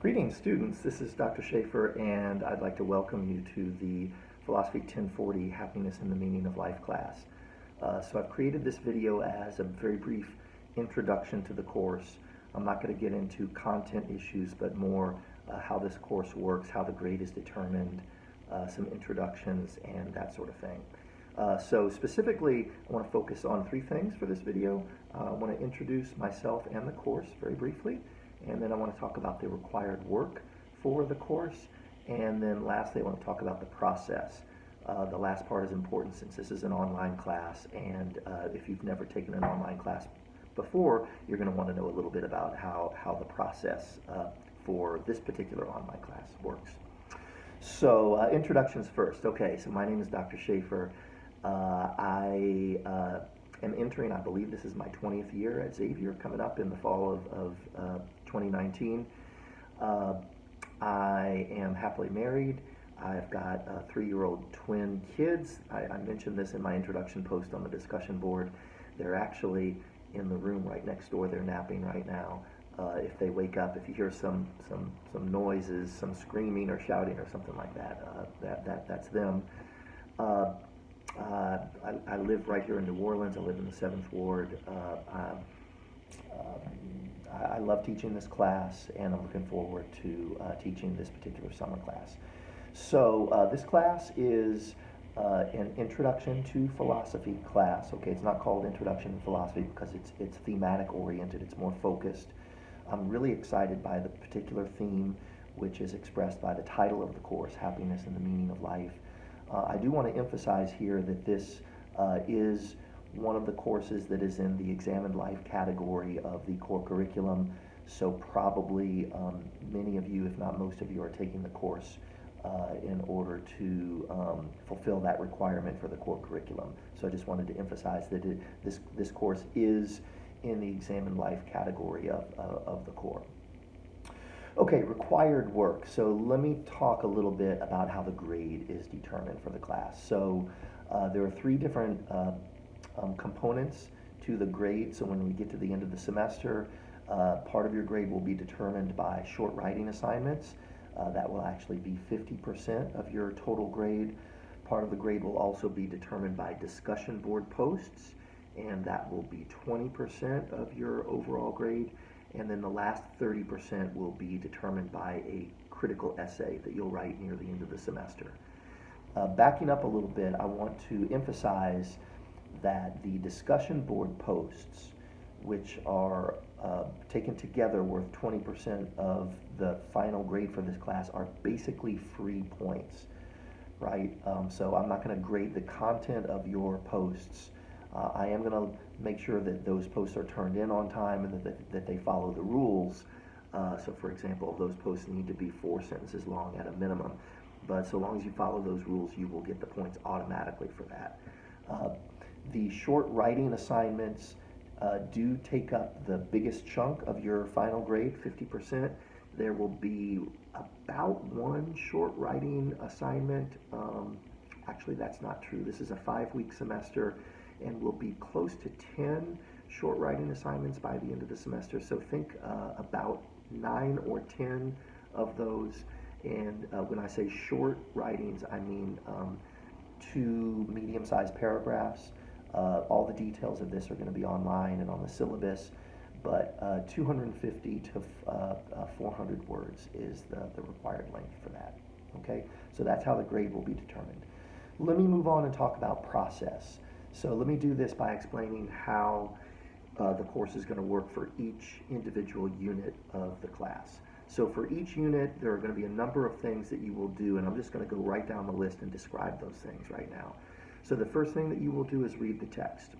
Greetings, students. This is Dr. Schaefer, and I'd like to welcome you to the Philosophy 1040 Happiness and the Meaning of Life class. So I've created this video as a very brief introduction to the course. I'm not going to get into content issues, but more how this course works, how the grade is determined, some introductions, and that sort of thing. So specifically, I want to focus on three things for this video. I want to introduce myself and the course very briefly. And then I want to talk about the required work for the course. And then lastly, I want to talk about the process. The last part is important since this is an online class, and if you've never taken an online class before, you're going to want to know a little bit about how the process for this particular online class works. So introductions first. Okay, so my name is Dr. Schaefer. I am entering, I believe this is my 20th year at Xavier, coming up in the fall of 2019. I am happily married. I've got 3-year-old twin kids. I mentioned this in my introduction post on the discussion board. They're actually in the room right next door. They're napping right now. If they wake up, if you hear some noises, some screaming or shouting or something like that, that's them. I live right here in New Orleans. I live in the 7th Ward. I love teaching this class, and I'm looking forward to teaching this particular summer class. So this class is an introduction to philosophy class. Okay, it's not called Introduction to Philosophy because it's thematic oriented. It's more focused. I'm really excited by the particular theme, which is expressed by the title of the course, Happiness and the Meaning of Life. I do want to emphasize here that this is one of the courses that is in the Examined Life category of the core curriculum, so probably many of you, if not most of you, are taking the course in order to fulfill that requirement for the core curriculum. So I just wanted to emphasize that this course is in the Examined Life category of the core. Okay, required work. So let me talk a little bit about how the grade is determined for the class. So there are 3 different components to the grade. So when we get to the end of the semester, part of your grade will be determined by short writing assignments. That will actually be 50% of your total grade. Part of the grade will also be determined by discussion board posts, and that will be 20% of your overall grade. And then the last 30% will be determined by a critical essay that you'll write near the end of the semester. Backing up a little bit, I want to emphasize that the discussion board posts, which are taken together worth 20% of the final grade for this class, are basically free points, right? So I'm not going to grade the content of your posts. I am going to make sure that those posts are turned in on time and that they follow the rules. So for example, those posts need to be 4 sentences long at a minimum. But so long as you follow those rules, you will get the points automatically for that. The short writing assignments do take up the biggest chunk of your final grade, 50%. There will be about 1 short writing assignment. Actually, that's not true. This is a 5-week semester, and will be close to 10 short writing assignments by the end of the semester. So think about 9 or 10 of those. And when I say short writings, I mean 2 medium-sized paragraphs. All the details of this are going to be online and on the syllabus, but 250 to 400 words is the required length for that. Okay, so that's how the grade will be determined. Let me move on and talk about process. So let me do this by explaining how the course is going to work for each individual unit of the class. So for each unit, there are going to be a number of things that you will do, and I'm just going to go right down the list and describe those things right now. So the first thing that you will do is read the text.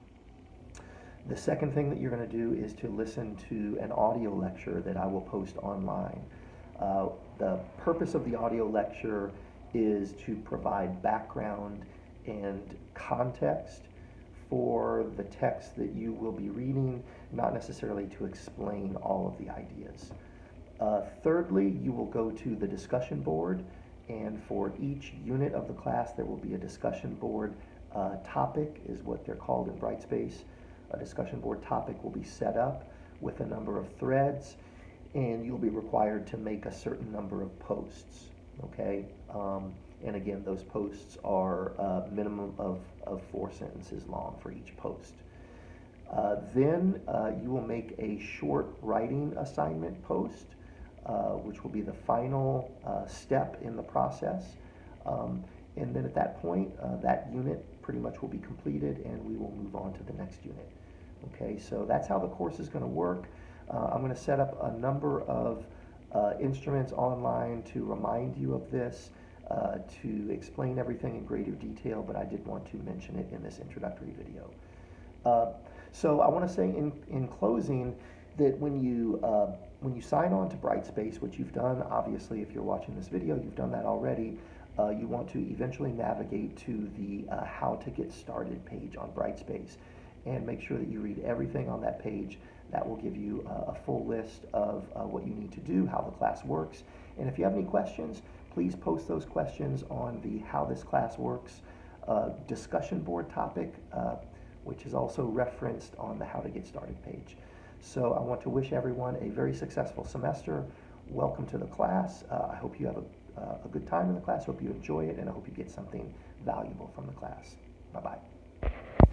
The second thing that you're going to do is to listen to an audio lecture that I will post online. The purpose of the audio lecture is to provide background and context for the text that you will be reading, not necessarily to explain all of the ideas. Thirdly, you will go to the discussion board, and for each unit of the class there will be a discussion board topic, is what they're called in Brightspace. A discussion board topic will be set up with a number of threads. and you'll be required to make a certain number of posts, okay? And again, those posts are a minimum of 4 sentences long for each post. Then you will make a short writing assignment post, which will be the final step in the process. And then at that point, that unit pretty much will be completed and we will move on to the next unit. Okay, so that's how the course is going to work. I'm going to set up a number of instruments online to remind you of this, to explain everything in greater detail, but I did want to mention it in this introductory video. So I want to say in closing that when you sign on to Brightspace, which you've done, obviously if you're watching this video, you've done that already, you want to eventually navigate to the How to Get Started page on Brightspace and make sure that you read everything on that page. That will give you a full list of what you need to do, how the class works. And if you have any questions, please post those questions on the How This Class Works discussion board topic, which is also referenced on the How to Get Started page. So I want to wish everyone a very successful semester. Welcome to the class. I hope you have a good time in the class. Hope you enjoy it, and I hope you get something valuable from the class. Bye-bye.